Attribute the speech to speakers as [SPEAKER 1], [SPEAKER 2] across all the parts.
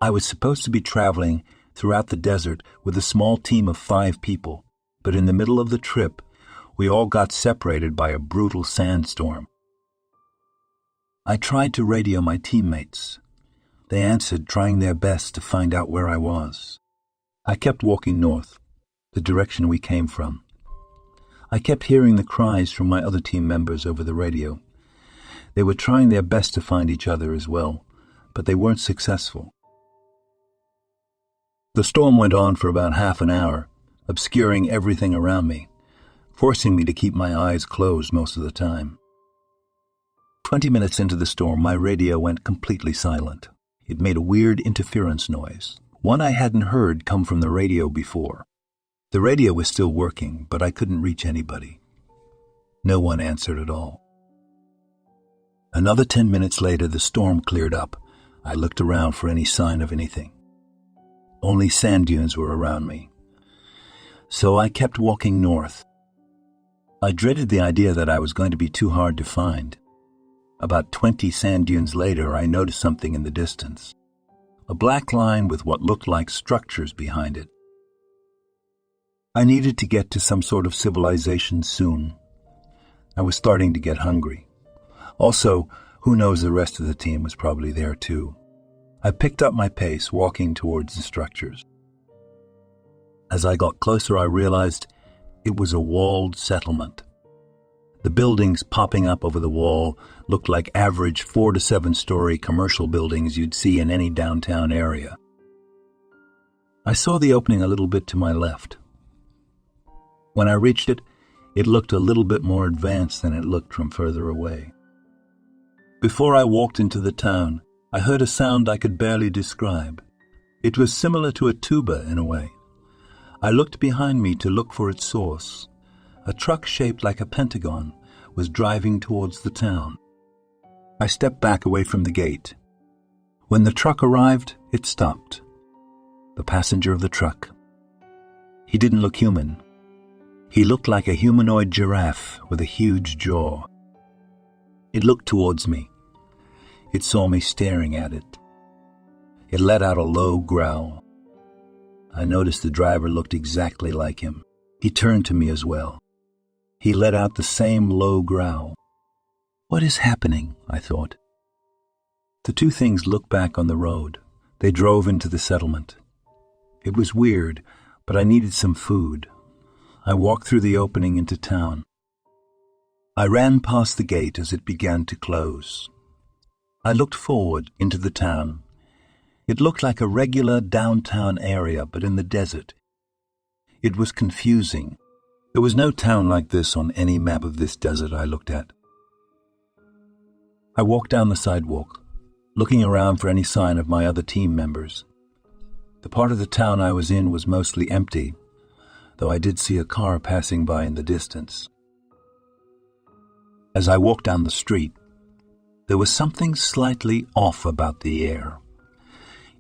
[SPEAKER 1] I was supposed to be traveling throughout the desert with a small team of 5 people, but in the middle of the trip, we all got separated by a brutal sandstorm. I tried to radio my teammates. They answered, trying their best to find out where I was. I kept walking north, the direction we came from. I kept hearing the cries from my other team members over the radio. They were trying their best to find each other as well, but they weren't successful. The storm went on for about half an hour, obscuring everything around me, forcing me to keep my eyes closed most of the time. 20 minutes into the storm, my radio went completely silent. It made a weird interference noise, one I hadn't heard come from the radio before. The radio was still working, but I couldn't reach anybody. No one answered at all. Another 10 minutes later, the storm cleared up. I looked around for any sign of anything. Only sand dunes were around me. So I kept walking north. I dreaded the idea that I was going to be too hard to find. About 20 sand dunes later, I noticed something in the distance. A black line with what looked like structures behind it. I needed to get to some sort of civilization soon. I was starting to get hungry. Also, who knows, the rest of the team was probably there too. I picked up my pace, walking towards the structures. As I got closer, I realized it was a walled settlement. The buildings popping up over the wall looked like average 4 to 7 story commercial buildings you'd see in any downtown area. I saw the opening a little bit to my left. When I reached it, it looked a little bit more advanced than it looked from further away. Before I walked into the town, I heard a sound I could barely describe. It was similar to a tuba in a way. I looked behind me to look for its source. A truck shaped like a pentagon was driving towards the town. I stepped back away from the gate. When the truck arrived, it stopped. The passenger of the truck. He didn't look human. He looked like a humanoid giraffe with a huge jaw. It looked towards me. It saw me staring at it. It let out a low growl. I noticed the driver looked exactly like him. He turned to me as well. He let out the same low growl. What is happening? I thought. The two things looked back on the road. They drove into the settlement. It was weird, but I needed some food. I walked through the opening into town. I ran past the gate as it began to close. I looked forward into the town. It looked like a regular downtown area, but in the desert. It was confusing. There was no town like this on any map of this desert I looked at. I walked down the sidewalk, looking around for any sign of my other team members. The part of the town I was in was mostly empty, though I did see a car passing by in the distance. As I walked down the street, there was something slightly off about the air.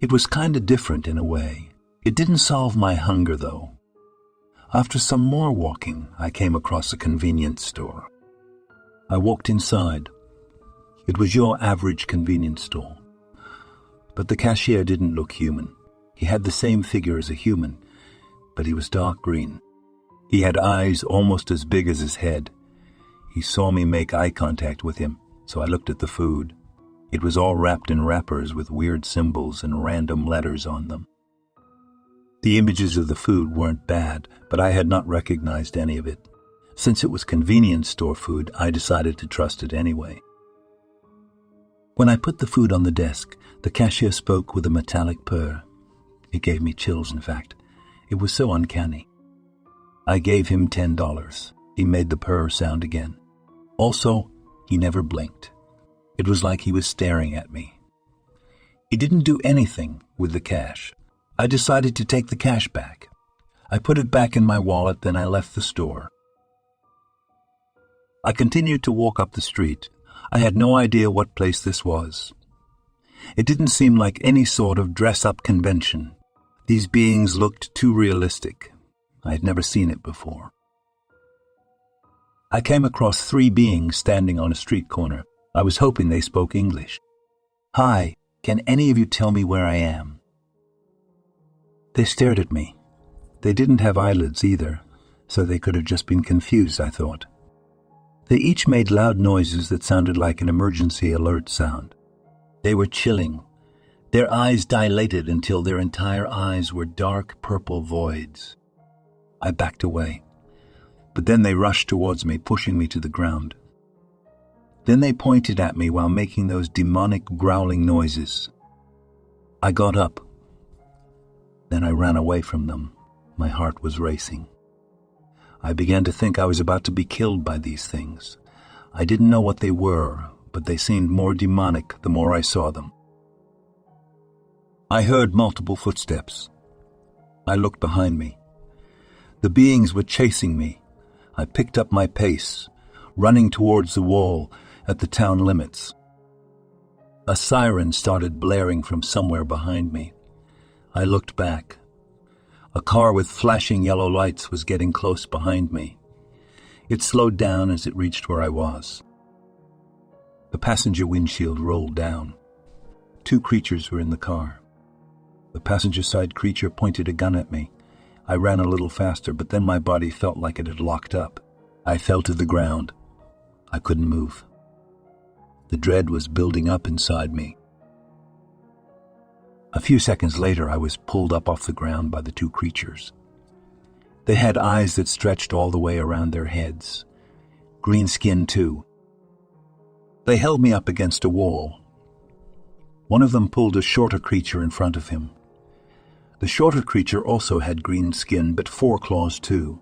[SPEAKER 1] It was kind of different in a way. It didn't solve my hunger, though. After some more walking, I came across a convenience store. I walked inside. It was your average convenience store. But the cashier didn't look human. He had the same figure as a human, but he was dark green. He had eyes almost as big as his head. He saw me make eye contact with him, so I looked at the food. It was all wrapped in wrappers with weird symbols and random letters on them. The images of the food weren't bad, but I had not recognized any of it. Since it was convenience store food, I decided to trust it anyway. When I put the food on the desk, the cashier spoke with a metallic purr. It gave me chills, in fact. It was so uncanny. I gave him $10. He made the purr sound again. Also, he never blinked. It was like he was staring at me. He didn't do anything with the cash. I decided to take the cash back. I put it back in my wallet, then I left the store. I continued to walk up the street. I had no idea what place this was. It didn't seem like any sort of dress-up convention. These beings looked too realistic. I had never seen it before. I came across 3 beings standing on a street corner. I was hoping they spoke English. "Hi, can any of you tell me where I am?" They stared at me. They didn't have eyelids either, so they could have just been confused, I thought. They each made loud noises that sounded like an emergency alert sound. They were chilling. Their eyes dilated until their entire eyes were dark purple voids. I backed away, but then they rushed towards me, pushing me to the ground. Then they pointed at me while making those demonic growling noises. I got up. Then I ran away from them. My heart was racing. I began to think I was about to be killed by these things. I didn't know what they were, but they seemed more demonic the more I saw them. I heard multiple footsteps. I looked behind me. The beings were chasing me. I picked up my pace, running towards the wall at the town limits. A siren started blaring from somewhere behind me. I looked back. A car with flashing yellow lights was getting close behind me. It slowed down as it reached where I was. The passenger windshield rolled down. 2 creatures were in the car. The passenger side creature pointed a gun at me. I ran a little faster, but then my body felt like it had locked up. I fell to the ground. I couldn't move. The dread was building up inside me. A few seconds later, I was pulled up off the ground by the 2 creatures. They had eyes that stretched all the way around their heads. Green skin, too. They held me up against a wall. One of them pulled a shorter creature in front of him. The shorter creature also had green skin, but 4 claws, too.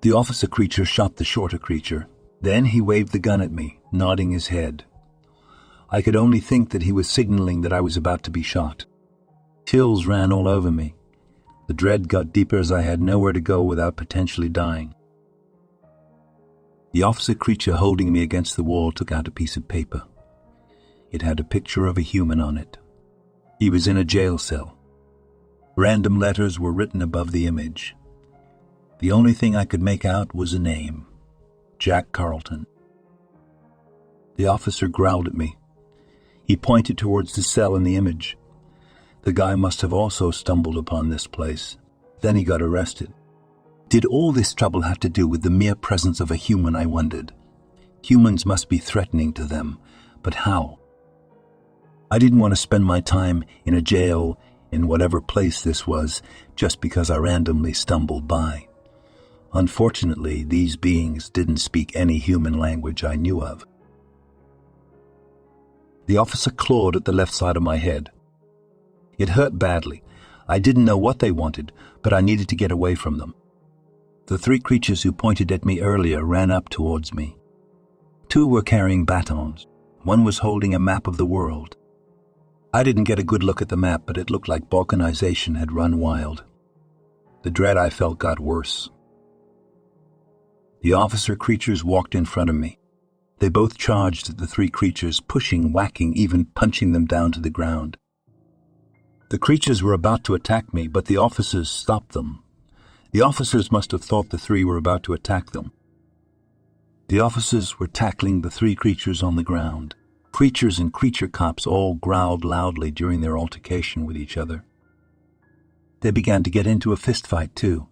[SPEAKER 1] The officer creature shot the shorter creature. Then he waved the gun at me, nodding his head. I could only think that he was signaling that I was about to be shot. Chills ran all over me. The dread got deeper as I had nowhere to go without potentially dying. The officer creature holding me against the wall took out a piece of paper. It had a picture of a human on it. He was in a jail cell. Random letters were written above the image. The only thing I could make out was a name: Jack Carlton. The officer growled at me. He pointed towards the cell in the image. The guy must have also stumbled upon this place. Then he got arrested. Did all this trouble have to do with the mere presence of a human, I wondered? Humans must be threatening to them, but how? I didn't want to spend my time in a jail in whatever place this was just because I randomly stumbled by. Unfortunately, these beings didn't speak any human language I knew of. The officer clawed at the left side of my head. It hurt badly. I didn't know what they wanted, but I needed to get away from them. The 3 creatures who pointed at me earlier ran up towards me. 2 were carrying batons. 1 was holding a map of the world. I didn't get a good look at the map, but it looked like balkanization had run wild. The dread I felt got worse. The officer creatures walked in front of me. They both charged at the 3 creatures, pushing, whacking, even punching them down to the ground. The creatures were about to attack me, but the officers stopped them. The officers must have thought the 3 were about to attack them. The officers were tackling the 3 creatures on the ground. Creatures and creature cops all growled loudly during their altercation with each other. They began to get into a fistfight, too.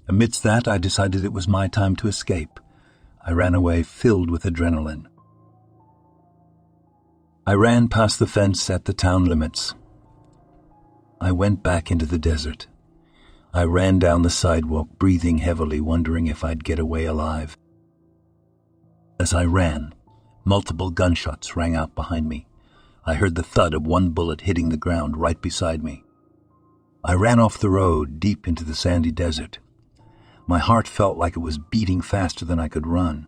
[SPEAKER 1] Amidst that, I decided it was my time to escape. I ran away filled with adrenaline. I ran past the fence at the town limits. I went back into the desert. I ran down the sidewalk, breathing heavily, wondering if I'd get away alive. As I ran, multiple gunshots rang out behind me. I heard the thud of 1 bullet hitting the ground right beside me. I ran off the road, deep into the sandy desert. My heart felt like it was beating faster than I could run.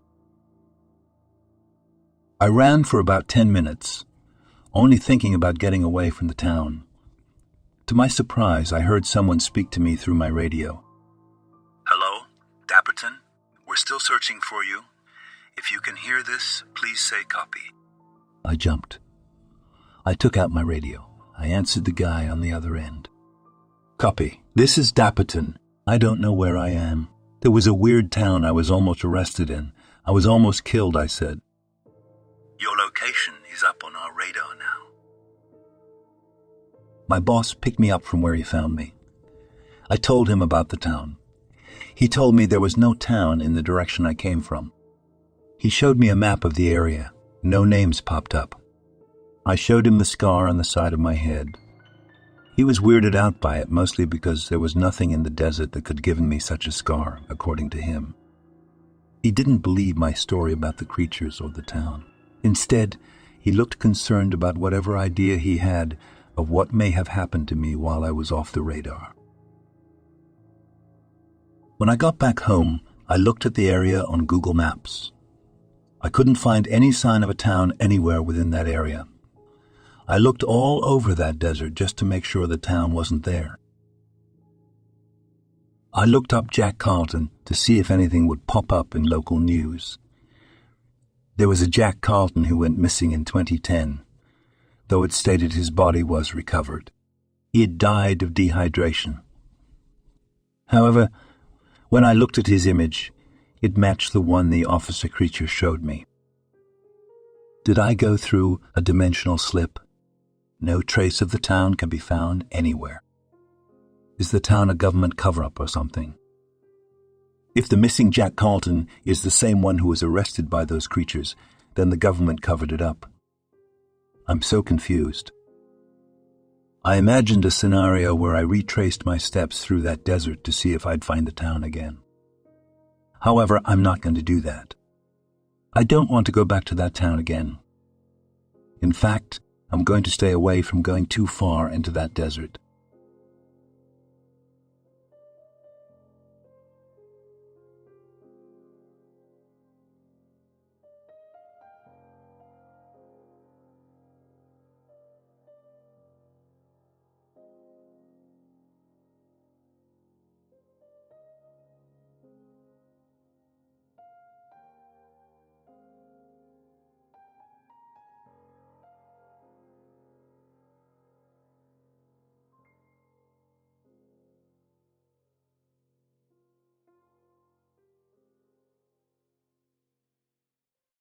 [SPEAKER 1] I ran for about 10 minutes, only thinking about getting away from the town. To my surprise, I heard someone speak to me through my radio. "Hello, Dapperton? We're still searching for you. If you can hear this, please say copy." I jumped. I took out my radio. I answered the guy on the other end. "Copy. This is Dapperton. I don't know where I am. There was a weird town I was almost arrested in. I was almost killed," I said. "Your location is up on our radar now." My boss picked me up from where he found me. I told him about the town. He told me there was no town in the direction I came from. He showed me a map of the area. No names popped up. I showed him the scar on the side of my head. He was weirded out by it, mostly because there was nothing in the desert that could give me such a scar, according to him. He didn't believe my story about the creatures or the town. Instead, he looked concerned about whatever idea he had of what may have happened to me while I was off the radar. When I got back home, I looked at the area on Google Maps. I couldn't find any sign of a town anywhere within that area. I looked all over that desert just to make sure the town wasn't there. I looked up Jack Carlton to see if anything would pop up in local news. There was a Jack Carlton who went missing in 2010, though it stated his body was recovered. He had died of dehydration. However, when I looked at his image, it matched the one the officer creature showed me. Did I go through a dimensional slip? No trace of the town can be found anywhere. Is the town a government cover-up or something? If the missing Jack Carlton is the same one who was arrested by those creatures, then the government covered it up. I'm so confused. I imagined a scenario where I retraced my steps through that desert to see if I'd find the town again. However, I'm not going to do that. I don't want to go back to that town again. In fact, I'm going to stay away from going too far into that desert.